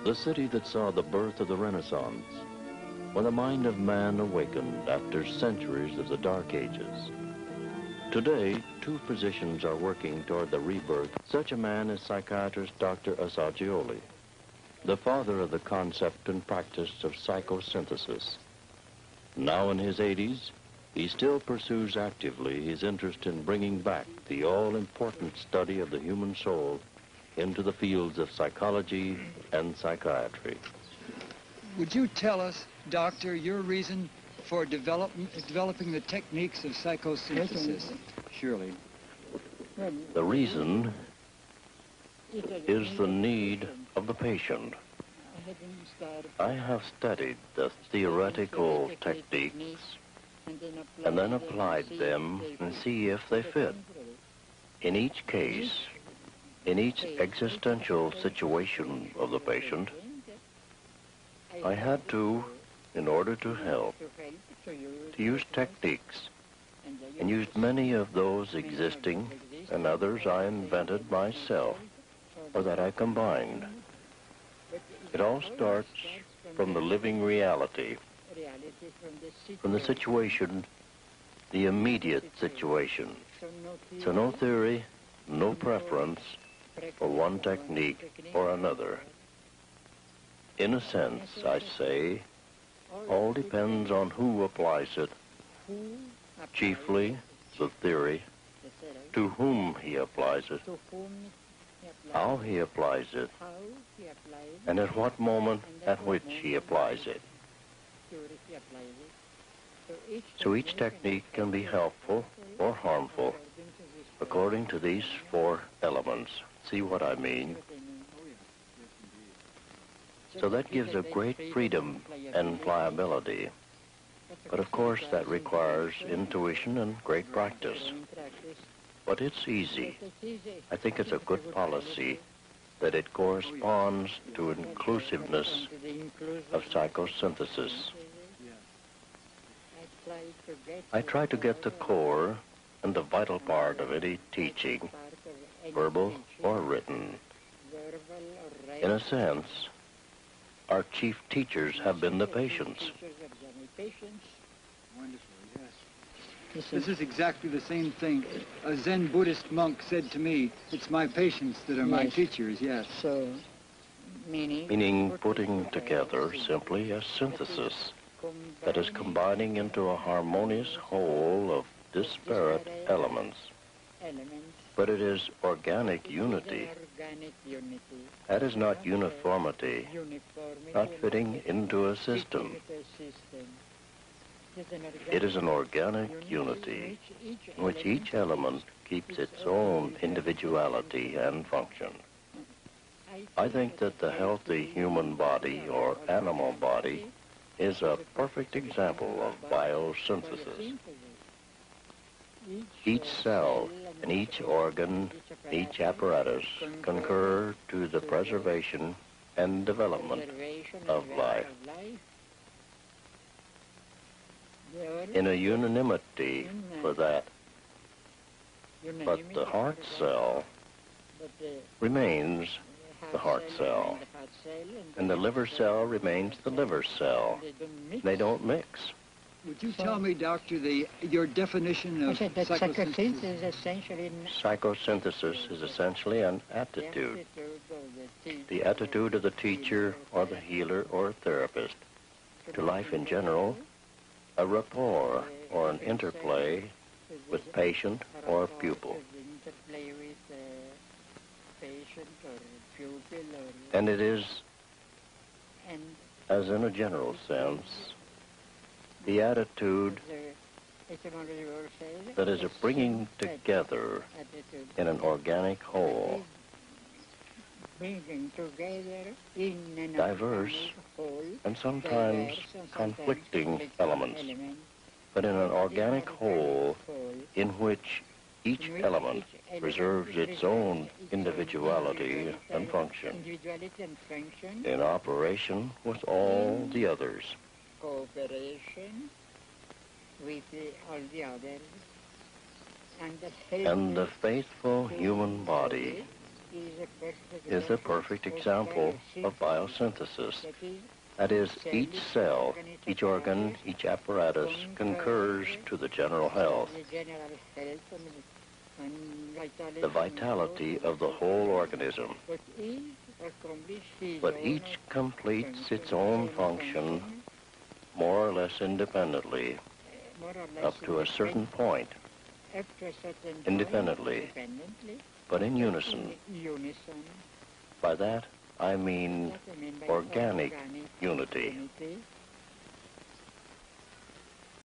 the city that saw the birth of the Renaissance, when the mind of man awakened after centuries of the Dark Ages. Today, two physicians are working toward the rebirth. Such a man is psychiatrist Dr. Assagioli, the father of the concept and practice of psychosynthesis. Now in his 80s, he still pursues actively his interest in bringing back the all-important study of the human soul into the fields of psychology and psychiatry. Would you tell us, Doctor, your reason for developing the techniques of psychosynthesis? Surely. The reason is the need of the patient. I have studied the theoretical techniques and then applied them and see if they fit. In each case, in each existential situation of the patient, I had to, in order to help, to use techniques, and used many of those existing and others I invented myself or that I combined. It all starts from the living reality, from the situation, the immediate situation. So no theory, no preference for one technique or another. In a sense, I say, all depends on who applies it, chiefly the theory, to whom he applies it, how he applies it, and at what moment at which he applies it. So each technique can be helpful or harmful according to these four elements. See what I mean? So that gives a great freedom and pliability. But of course that requires intuition and great practice. But it's easy. I think it's a good policy that it corresponds to inclusiveness of psychosynthesis. I try to get the core and the vital part of any teaching, verbal or written. In a sense, our chief teachers have been the patients. Wonderful, yes. This is exactly the same thing a Zen Buddhist monk said to me. It's my patients that are my teachers, yes. So, Meaning putting together simply a synthesis that is combining into a harmonious whole of disparate elements. But it is organic unity. That is not uniformity, not fitting into a system. It is an organic unity in which each element keeps its own individuality and function. I think that the healthy human body or animal body is a perfect example of biosynthesis. Each cell and each organ, each apparatus concur to the preservation and development of life. In a unanimity for that, but the heart cell remains the heart cell, and the liver cell remains the liver cell. They don't mix. Would you tell me, Doctor, your definition of psychosynthesis? Psychosynthesis is essentially an attitude. The attitude of the teacher or the healer or therapist to life in general, a rapport or an interplay with patient or pupil. And it is, as in a general sense, the attitude that is a bringing together in an organic whole, diverse and sometimes conflicting elements, but in an organic whole in which each element preserves its own individuality and function in operation with all the others. Cooperation with all the others, And the faithful human body is a perfect example of biosynthesis. That is, each cell, each organ, each apparatus concurs to the general health, the vitality of the whole organism. But each completes its own function more or less independently, up to a certain point, independently, but in unison. By that, I mean organic unity.